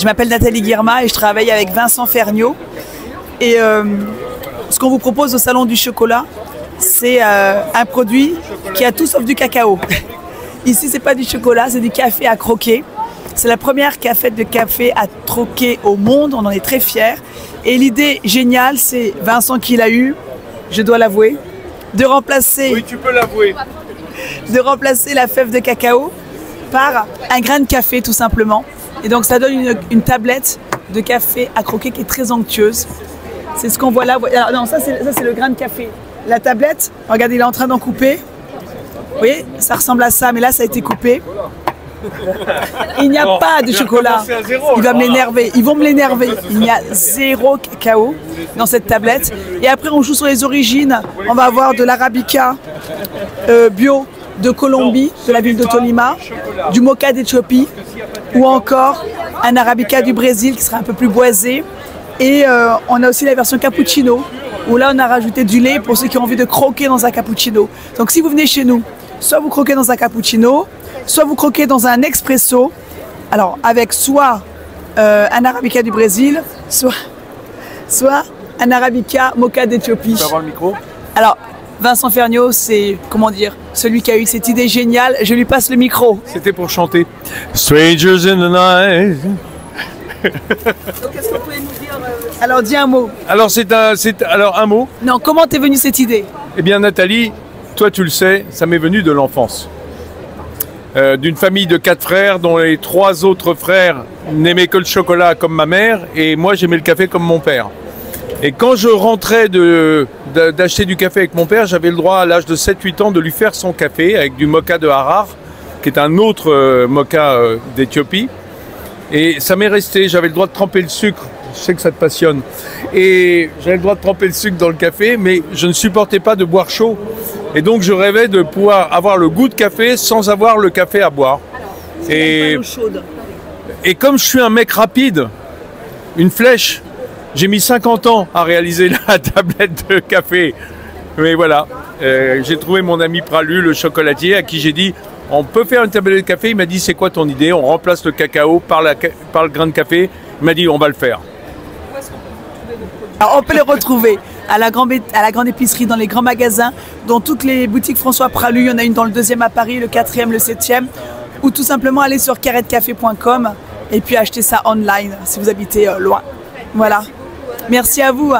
Je m'appelle Nathalie Guirma et je travaille avec Vincent Ferniaud. Et ce qu'on vous propose au Salon du Chocolat, c'est un produit qui a tout sauf du cacao. Ici, c'est pas du chocolat, c'est du café à croquer. C'est la première cafette de café à troquer au monde, on en est très fiers. Et l'idée géniale, c'est Vincent qui l'a eu, je dois l'avouer, de remplacer, oui, tu peux l'avouer, de remplacer la fève de cacao par un grain de café tout simplement. Et donc ça donne une tablette de café à croquer qui est très onctueuse. C'est ce qu'on voit là. Alors, non, ça c'est le grain de café. La tablette, regardez, il est en train d'en couper. Vous voyez, ça ressemble à ça, mais là ça a été coupé. Il n'y a pas de chocolat. Il va me l'énerver. Ils vont me l'énerver. Il n'y a zéro cacao dans cette tablette. Et après, on joue sur les origines. On va avoir de l'arabica bio de Colombie, de la ville de Tolima, du mocha d'Éthiopie, ou encore un arabica du Brésil qui sera un peu plus boisé. Et on a aussi la version cappuccino, où là on a rajouté du lait pour ceux qui ont envie de croquer dans un cappuccino. Donc si vous venez chez nous, soit vous croquez dans un cappuccino, soit vous croquez dans un expresso, alors avec soit un arabica du Brésil, soit un arabica mocha d'Éthiopie. Tu peux avoir le micro? Alors, Vincent Ferniaud, c'est, comment dire, celui qui a eu cette idée géniale. Je lui passe le micro. C'était pour chanter Strangers in the Night. Donc, est-ce que vous pouvez nous dire... Alors, dis un mot. Alors, alors, un mot. Non, comment t'es venue cette idée? Eh bien, Nathalie, toi, tu le sais, ça m'est venu de l'enfance. D'une famille de 4 frères, dont les 3 autres frères n'aimaient que le chocolat comme ma mère, et moi, j'aimais le café comme mon père. Et quand je rentrais d'acheter du café avec mon père, j'avais le droit à l'âge de 7-8 ans de lui faire son café avec du mocha de Harar, qui est un autre mocha d'Éthiopie. Et ça m'est resté, j'avais le droit de tremper le sucre, je sais que ça te passionne. Et j'avais le droit de tremper le sucre dans le café, mais je ne supportais pas de boire chaud. Et donc je rêvais de pouvoir avoir le goût de café sans avoir le café à boire. Et comme je suis un mec rapide, une flèche, j'ai mis 50 ans à réaliser la tablette de café. Mais voilà, j'ai trouvé mon ami Pralu, le chocolatier, à qui j'ai dit on peut faire une tablette de café. Il m'a dit c'est quoi ton idée? On remplace le cacao par le grain de café. Il m'a dit on va le faire. Alors, on peut les retrouver à la grande épicerie, dans les grands magasins, dans toutes les boutiques François Pralu. Il y en a une dans le 2e à Paris, le 4e, le 7e. Ou tout simplement aller sur caretcafé.com et puis acheter ça online si vous habitez loin. Voilà. Merci à vous.